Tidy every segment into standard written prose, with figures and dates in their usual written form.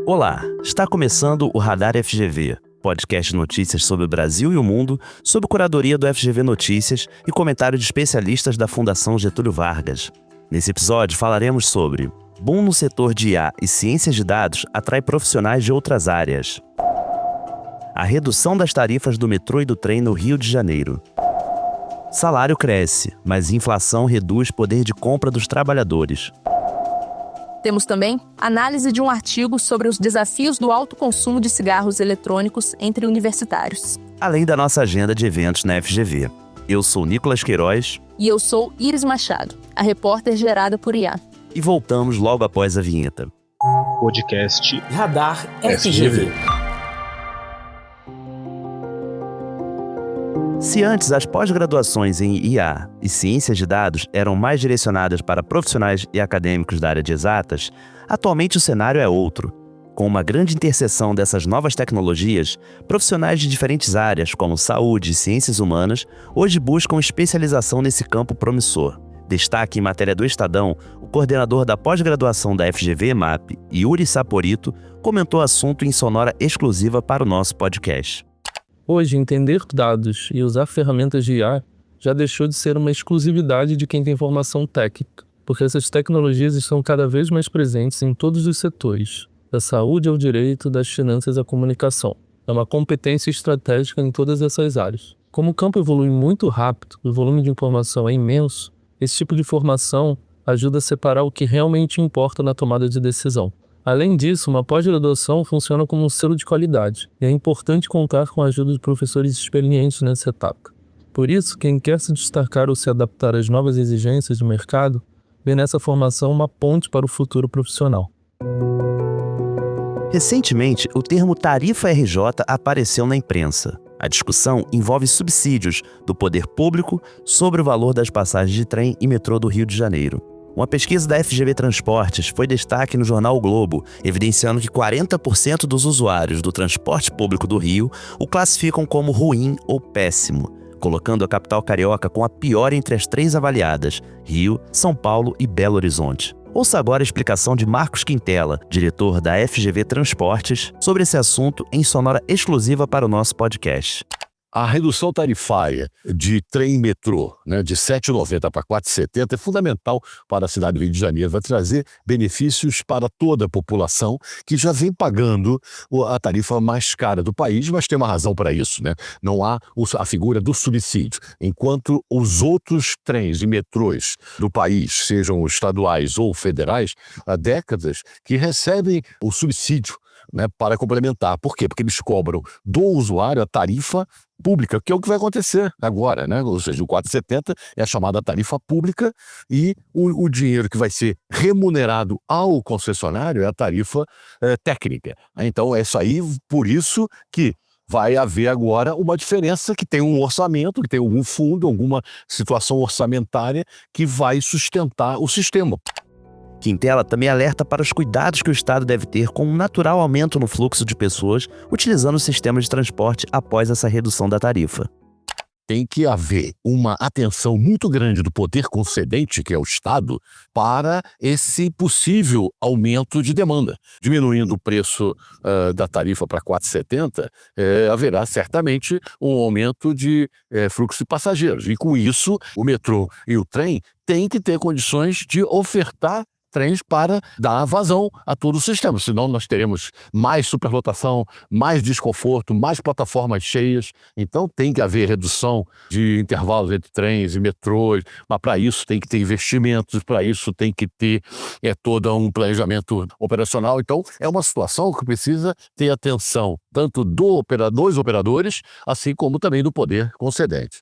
Olá, está começando o Radar FGV, podcast de notícias sobre o Brasil e o mundo, sob curadoria do FGV Notícias e comentário de especialistas da Fundação Getúlio Vargas. Nesse episódio falaremos sobre boom no setor de IA e ciências de dados atrai profissionais de outras áreas. A redução das tarifas do metrô e do trem no Rio de Janeiro. Salário cresce, mas inflação reduz poder de compra dos trabalhadores. Temos também análise de um artigo sobre os desafios do alto consumo de cigarros eletrônicos entre universitários. Além da nossa agenda de eventos na FGV. Eu sou Nicolas Queiroz. E eu sou Iris Machado, a repórter gerada por IA. E voltamos logo após a vinheta. Podcast Radar FGV. Se antes as pós-graduações em IA e ciências de dados eram mais direcionadas para profissionais e acadêmicos da área de exatas, atualmente o cenário é outro. Com uma grande interseção dessas novas tecnologias, profissionais de diferentes áreas, como saúde e ciências humanas, hoje buscam especialização nesse campo promissor. Destaque em matéria do Estadão, o coordenador da pós-graduação da FGV-MAP, Yuri Saporito, comentou o assunto em sonora exclusiva para o nosso podcast. Hoje, entender dados e usar ferramentas de IA já deixou de ser uma exclusividade de quem tem formação técnica, porque essas tecnologias estão cada vez mais presentes em todos os setores, da saúde ao direito, das finanças à comunicação. É uma competência estratégica em todas essas áreas. Como o campo evolui muito rápido e o volume de informação é imenso, esse tipo de formação ajuda a separar o que realmente importa na tomada de decisão. Além disso, uma pós-graduação funciona como um selo de qualidade, e é importante contar com a ajuda de professores experientes nessa etapa. Por isso, quem quer se destacar ou se adaptar às novas exigências do mercado, vê nessa formação uma ponte para o futuro profissional. Recentemente, o termo Tarifa RJ apareceu na imprensa. A discussão envolve subsídios do poder público sobre o valor das passagens de trem e metrô do Rio de Janeiro. Uma pesquisa da FGV Transportes foi destaque no jornal o Globo, evidenciando que 40% dos usuários do transporte público do Rio o classificam como ruim ou péssimo, colocando a capital carioca com a pior entre as três avaliadas, Rio, São Paulo e Belo Horizonte. Ouça agora a explicação de Marcos Quintela, diretor da FGV Transportes, sobre esse assunto em sonora exclusiva para o nosso podcast. A redução tarifária de trem e metrô, de R$ 7,90 para R$ 4,70 é fundamental para a cidade do Rio de Janeiro. Vai trazer benefícios para toda a população que já vem pagando a tarifa mais cara do país, mas tem uma razão para isso. Não há a figura do subsídio. Enquanto os outros trens e metrôs do país, sejam estaduais ou federais, há décadas que recebem o subsídio para complementar. Por quê? Porque eles cobram do usuário a tarifa pública, que é o que vai acontecer agora, Ou seja, o 4,70 é a chamada tarifa pública e o dinheiro que vai ser remunerado ao concessionário é a tarifa técnica. Então é isso aí, por isso que vai haver agora uma diferença, que tem um orçamento, que tem algum fundo, alguma situação orçamentária que vai sustentar o sistema. Quintela também alerta para os cuidados que o Estado deve ter com um natural aumento no fluxo de pessoas utilizando o sistema de transporte após essa redução da tarifa. Tem que haver uma atenção muito grande do poder concedente, que é o Estado, para esse possível aumento de demanda. Diminuindo o preço da tarifa para R$ 4,70, haverá certamente um aumento de fluxo de passageiros. E com isso, o metrô e o trem têm que ter condições de ofertar trens para dar vazão a todo o sistema, senão nós teremos mais superlotação, mais desconforto, mais plataformas cheias. Então tem que haver redução de intervalos entre trens e metrôs, mas para isso tem que ter investimentos, para isso tem que ter todo um planejamento operacional. Então é uma situação que precisa ter atenção tanto dos operadores, assim como também do poder concedente.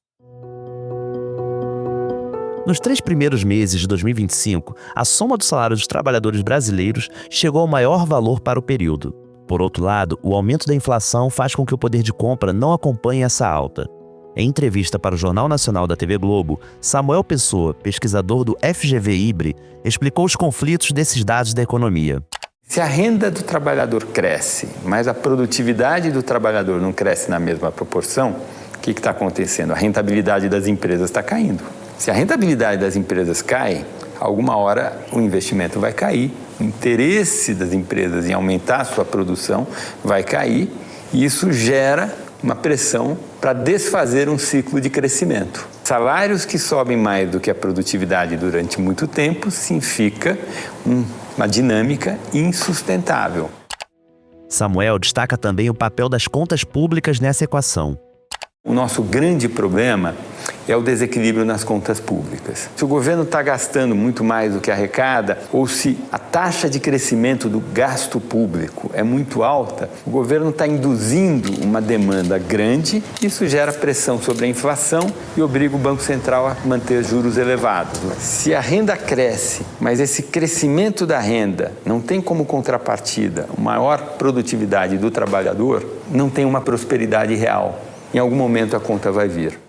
Nos 3 primeiros meses de 2025, a soma do salário dos trabalhadores brasileiros chegou ao maior valor para o período. Por outro lado, o aumento da inflação faz com que o poder de compra não acompanhe essa alta. Em entrevista para o Jornal Nacional da TV Globo, Samuel Pessoa, pesquisador do FGV-IBRE, explicou os conflitos desses dados da economia. Se a renda do trabalhador cresce, mas a produtividade do trabalhador não cresce na mesma proporção, o que está acontecendo? A rentabilidade das empresas está caindo. Se a rentabilidade das empresas cai, alguma hora o investimento vai cair, o interesse das empresas em aumentar a sua produção vai cair e isso gera uma pressão para desfazer um ciclo de crescimento. Salários que sobem mais do que a produtividade durante muito tempo significa uma dinâmica insustentável. Samuel destaca também o papel das contas públicas nessa equação. O nosso grande problema é o desequilíbrio nas contas públicas. Se o governo está gastando muito mais do que arrecada, ou se a taxa de crescimento do gasto público é muito alta, o governo está induzindo uma demanda grande, isso gera pressão sobre a inflação e obriga o Banco Central a manter juros elevados. Se a renda cresce, mas esse crescimento da renda não tem como contrapartida uma maior produtividade do trabalhador, não tem uma prosperidade real. Em algum momento a conta vai vir.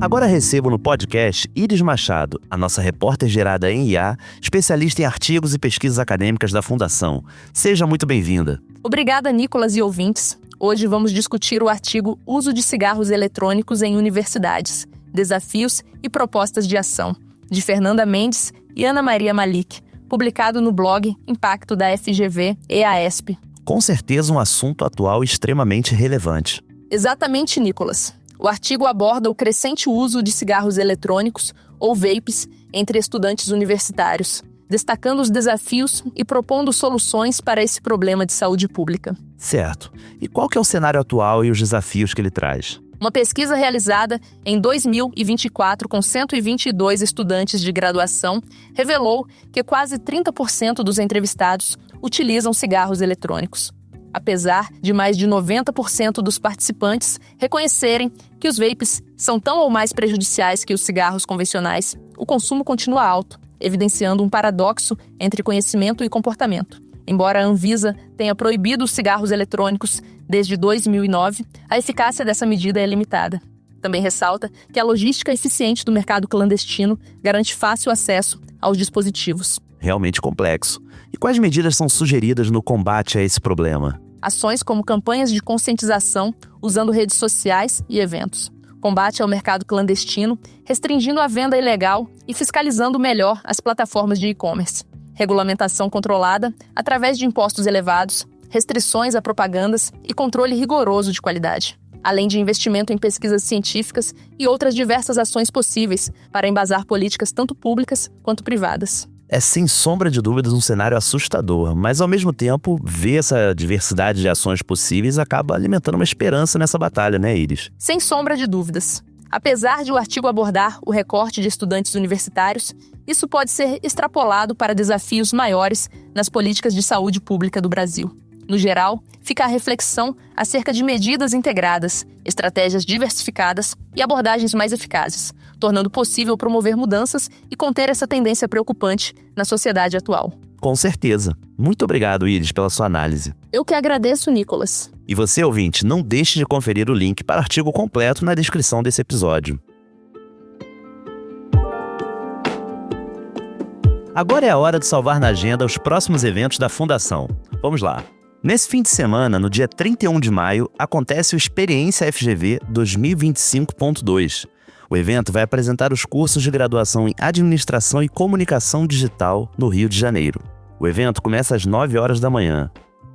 Agora recebo no podcast Iris Machado, a nossa repórter gerada em IA, especialista em artigos e pesquisas acadêmicas da Fundação. Seja muito bem-vinda. Obrigada, Nicolas e ouvintes. Hoje vamos discutir o artigo Uso de cigarros eletrônicos em universidades, desafios e propostas de ação, de Fernanda Mendes e Ana Maria Malik, publicado no blog Impacto da FGV EASP. Com certeza um assunto atual extremamente relevante. Exatamente, Nicolas. O artigo aborda o crescente uso de cigarros eletrônicos, ou vapes, entre estudantes universitários, destacando os desafios e propondo soluções para esse problema de saúde pública. Certo. E qual que é o cenário atual e os desafios que ele traz? Uma pesquisa realizada em 2024 com 122 estudantes de graduação revelou que quase 30% dos entrevistados utilizam cigarros eletrônicos. Apesar de mais de 90% dos participantes reconhecerem que os vapes são tão ou mais prejudiciais que os cigarros convencionais, o consumo continua alto, evidenciando um paradoxo entre conhecimento e comportamento. Embora a Anvisa tenha proibido os cigarros eletrônicos desde 2009, a eficácia dessa medida é limitada. Também ressalta que a logística eficiente do mercado clandestino garante fácil acesso aos dispositivos. Realmente complexo. E quais medidas são sugeridas no combate a esse problema? Ações como campanhas de conscientização usando redes sociais e eventos. Combate ao mercado clandestino, restringindo a venda ilegal e fiscalizando melhor as plataformas de e-commerce. Regulamentação controlada através de impostos elevados, restrições a propagandas e controle rigoroso de qualidade. Além de investimento em pesquisas científicas e outras diversas ações possíveis para embasar políticas tanto públicas quanto privadas. É sem sombra de dúvidas um cenário assustador, mas ao mesmo tempo, ver essa diversidade de ações possíveis acaba alimentando uma esperança nessa batalha, né, Iris? Sem sombra de dúvidas. Apesar de o artigo abordar o recorte de estudantes universitários, isso pode ser extrapolado para desafios maiores nas políticas de saúde pública do Brasil. No geral, fica a reflexão acerca de medidas integradas, estratégias diversificadas e abordagens mais eficazes, tornando possível promover mudanças e conter essa tendência preocupante na sociedade atual. Com certeza. Muito obrigado, Iris, pela sua análise. Eu que agradeço, Nicolas. E você, ouvinte, não deixe de conferir o link para o artigo completo na descrição desse episódio. Agora é a hora de salvar na agenda os próximos eventos da Fundação. Vamos lá. Nesse fim de semana, no dia 31 de maio, acontece o Experiência FGV 2025.2. O evento vai apresentar os cursos de graduação em Administração e Comunicação Digital no Rio de Janeiro. O evento começa às 9 horas da manhã.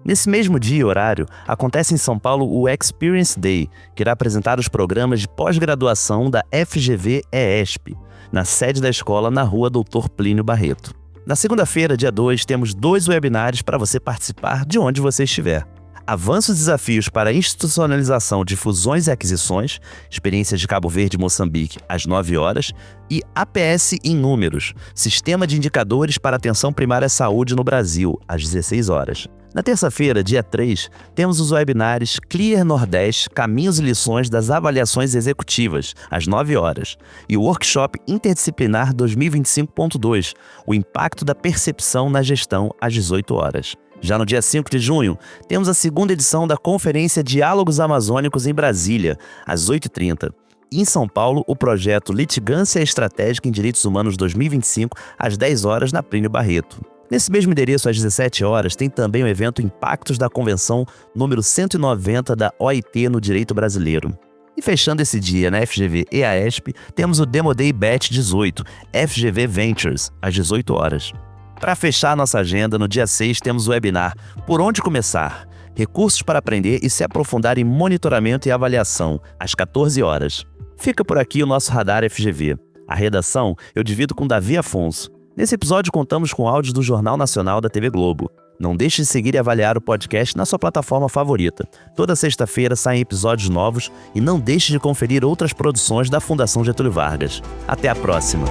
Nesse mesmo dia e horário, acontece em São Paulo o Experience Day, que irá apresentar os programas de pós-graduação da FGV EASP, na sede da escola na rua Dr. Plínio Barreto. Na segunda-feira, dia 2, temos 2 webinários para você participar de onde você estiver. Avanços e desafios para a institucionalização de fusões e aquisições, experiências de Cabo Verde e Moçambique, às 9 horas, e APS em números, Sistema de Indicadores para Atenção Primária à Saúde no Brasil, às 16 horas. Na terça-feira, dia 3, temos os webinários Clear Nordeste, Caminhos e Lições das Avaliações Executivas, às 9 horas, e o Workshop Interdisciplinar 2025.2, o Impacto da Percepção na Gestão, às 18 horas. Já no dia 5 de junho, temos a segunda edição da Conferência Diálogos Amazônicos em Brasília, às 8h30. E em São Paulo, o projeto Litigância Estratégica em Direitos Humanos 2025, às 10 horas, na Plínio Barreto. Nesse mesmo endereço, às 17 horas, tem também o evento Impactos da Convenção número 190 da OIT no Direito Brasileiro. E fechando esse dia na FGV e AESP, temos o Demo Day Batch 18, FGV Ventures, às 18 horas. Para fechar nossa agenda, no dia 6 temos o webinar Por Onde Começar? Recursos para aprender e se aprofundar em monitoramento e avaliação, às 14 horas. Fica por aqui o nosso Radar FGV. A redação eu divido com Davi Afonso. Nesse episódio contamos com áudios do Jornal Nacional da TV Globo. Não deixe de seguir e avaliar o podcast na sua plataforma favorita. Toda sexta-feira saem episódios novos e não deixe de conferir outras produções da Fundação Getúlio Vargas. Até a próxima!